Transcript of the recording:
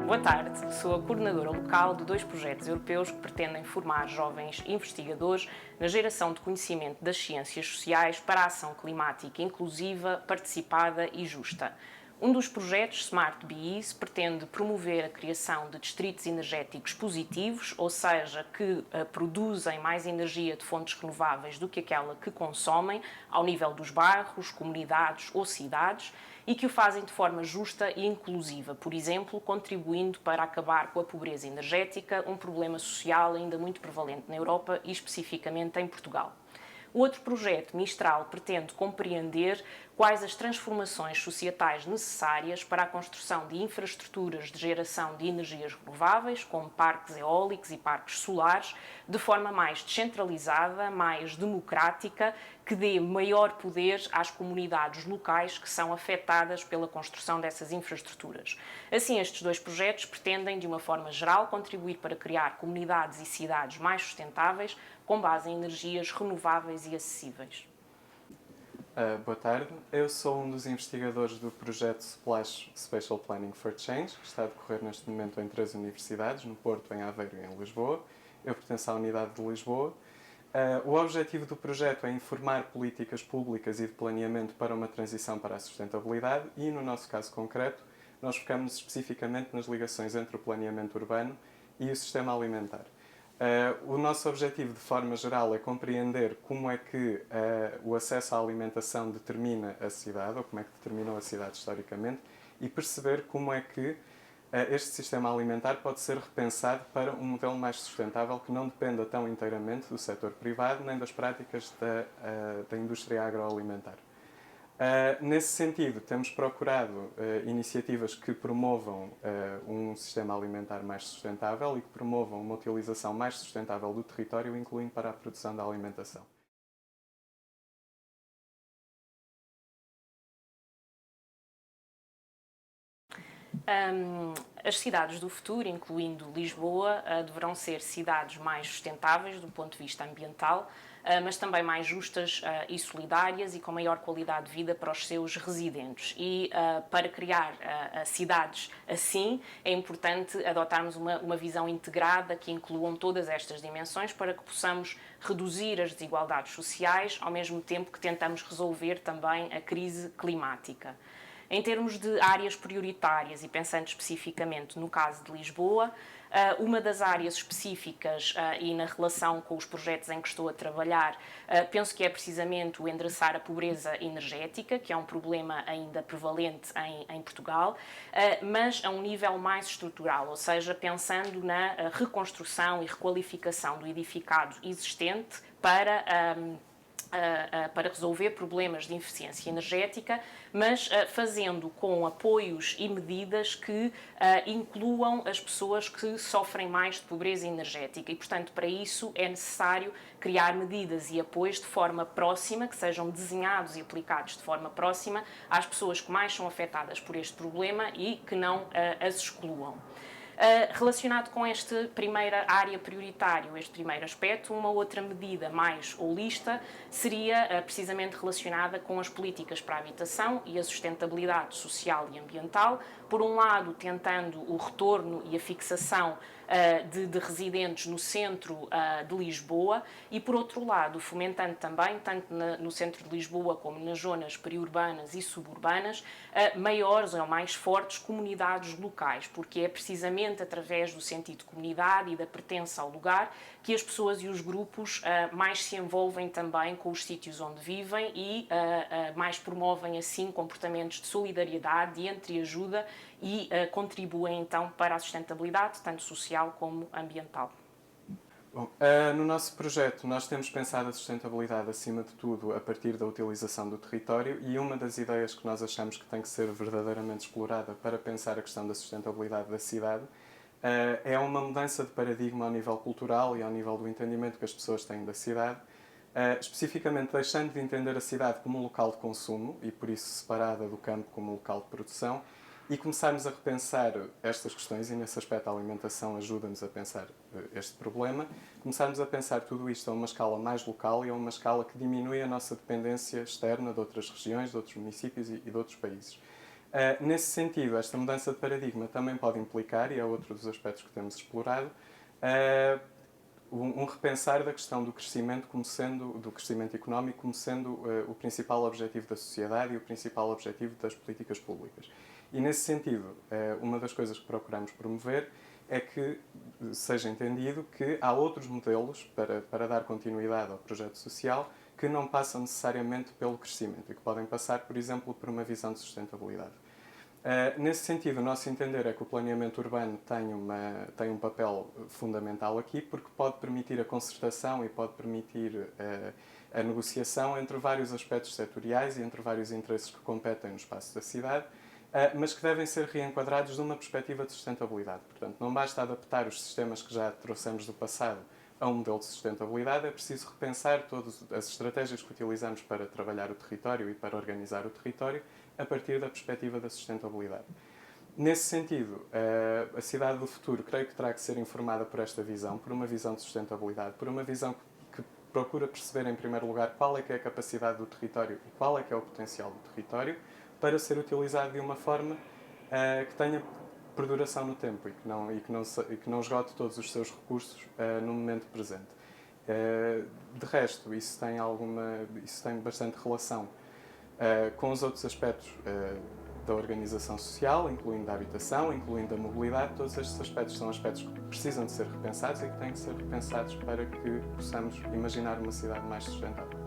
Boa tarde, sou a coordenadora local de dois projetos europeus que pretendem formar jovens investigadores na geração de conhecimento das ciências sociais para a ação climática inclusiva, participada e justa. Um dos projetos, Smart BEES, pretende promover a criação de distritos energéticos positivos, ou seja, que produzem mais energia de fontes renováveis do que aquela que consomem, ao nível dos bairros, comunidades ou cidades, e que o fazem de forma justa e inclusiva, por exemplo, contribuindo para acabar com a pobreza energética, um problema social ainda muito prevalente na Europa e especificamente em Portugal. O outro projeto, Mistral, pretende compreender quais as transformações societais necessárias para a construção de infraestruturas de geração de energias renováveis, como parques eólicos e parques solares, de forma mais descentralizada, mais democrática, que dê maior poder às comunidades locais que são afetadas pela construção dessas infraestruturas. Assim, estes dois projetos pretendem, de uma forma geral, contribuir para criar comunidades e cidades mais sustentáveis, com base em energias renováveis e acessíveis. Boa tarde, eu sou um dos investigadores do projeto Splash Spatial Planning for Change, que está a decorrer neste momento em 3 universidades, no Porto, em Aveiro e em Lisboa. Eu pertenço à unidade de Lisboa. O objetivo do projeto é informar políticas públicas e de planeamento para uma transição para a sustentabilidade e, no nosso caso concreto, nós focamos especificamente nas ligações entre o planeamento urbano e o sistema alimentar. O nosso objetivo, de forma geral, é compreender como é que o acesso à alimentação determina a cidade, ou como é que determinou a cidade historicamente, e perceber como é que este sistema alimentar pode ser repensado para um modelo mais sustentável que não dependa tão inteiramente do setor privado nem das práticas da indústria agroalimentar. Nesse sentido, temos procurado iniciativas que promovam um sistema alimentar mais sustentável e que promovam uma utilização mais sustentável do território, incluindo para a produção da alimentação. As cidades do futuro, incluindo Lisboa, deverão ser cidades mais sustentáveis do ponto de vista ambiental, mas também mais justas e solidárias e com maior qualidade de vida para os seus residentes. E para criar cidades assim, é importante adotarmos uma visão integrada que incluam todas estas dimensões para que possamos reduzir as desigualdades sociais, ao mesmo tempo que tentamos resolver também a crise climática. Em termos de áreas prioritárias e pensando especificamente no caso de Lisboa, uma das áreas específicas e na relação com os projetos em que estou a trabalhar, penso que é precisamente o endereçar a pobreza energética, que é um problema ainda prevalente em Portugal, mas a um nível mais estrutural, ou seja, pensando na reconstrução e requalificação do edificado existente para resolver problemas de eficiência energética, mas fazendo com apoios e medidas que incluam as pessoas que sofrem mais de pobreza energética e, portanto, para isso é necessário criar medidas e apoios de forma próxima, que sejam desenhados e aplicados de forma próxima às pessoas que mais são afetadas por este problema e que não as excluam. Relacionado com esta primeira área prioritária, este primeiro aspecto, uma outra medida mais holista seria precisamente relacionada com as políticas para a habitação e a sustentabilidade social e ambiental, por um lado tentando o retorno e a fixação de residentes no centro de Lisboa e, por outro lado, fomentando também, tanto no centro de Lisboa como nas zonas periurbanas e suburbanas, maiores ou mais fortes comunidades locais, porque é precisamente através do sentido de comunidade e da pertença ao lugar que as pessoas e os grupos mais se envolvem também com os sítios onde vivem e mais promovem assim comportamentos de solidariedade e entreajuda e contribuem então para a sustentabilidade, tanto social como ambiental. Bom, no nosso projeto nós temos pensado a sustentabilidade acima de tudo a partir da utilização do território e uma das ideias que nós achamos que tem que ser verdadeiramente explorada para pensar a questão da sustentabilidade da cidade é uma mudança de paradigma ao nível cultural e ao nível do entendimento que as pessoas têm da cidade, especificamente deixando de entender a cidade como um local de consumo e por isso separada do campo como um local de produção e começarmos a repensar estas questões, e nesse aspecto a alimentação ajuda-nos a pensar este problema, começarmos a pensar tudo isto a uma escala mais local e a uma escala que diminui a nossa dependência externa de outras regiões, de outros municípios e de outros países. Nesse sentido, esta mudança de paradigma também pode implicar, e é outro dos aspectos que temos explorado, um repensar da questão do crescimento do crescimento económico como sendo o principal objetivo da sociedade e o principal objetivo das políticas públicas. E nesse sentido, uma das coisas que procuramos promover é que seja entendido que há outros modelos para dar continuidade ao projeto social que não passam necessariamente pelo crescimento e que podem passar, por exemplo, por uma visão de sustentabilidade. Nesse sentido, o nosso entender é que o planeamento urbano tem um papel fundamental aqui, porque pode permitir a concertação e pode permitir a negociação entre vários aspectos setoriais e entre vários interesses que competem no espaço da cidade, mas que devem ser reenquadrados de uma perspectiva de sustentabilidade. Portanto, não basta adaptar os sistemas que já trouxemos do passado a um modelo de sustentabilidade, é preciso repensar todas as estratégias que utilizamos para trabalhar o território e para organizar o território a partir da perspectiva da sustentabilidade. Nesse sentido, a cidade do futuro creio que terá que ser informada por esta visão, por uma visão de sustentabilidade, por uma visão que procura perceber, em primeiro lugar, qual é que é a capacidade do território e qual é que é o potencial do território, para ser utilizado de uma forma que tenha perduração no tempo e que não esgote todos os seus recursos no momento presente. De resto, isso tem bastante relação com os outros aspectos da organização social, incluindo a habitação, incluindo a mobilidade. Todos estes aspectos são aspectos que precisam de ser repensados e que têm que ser repensados para que possamos imaginar uma cidade mais sustentável.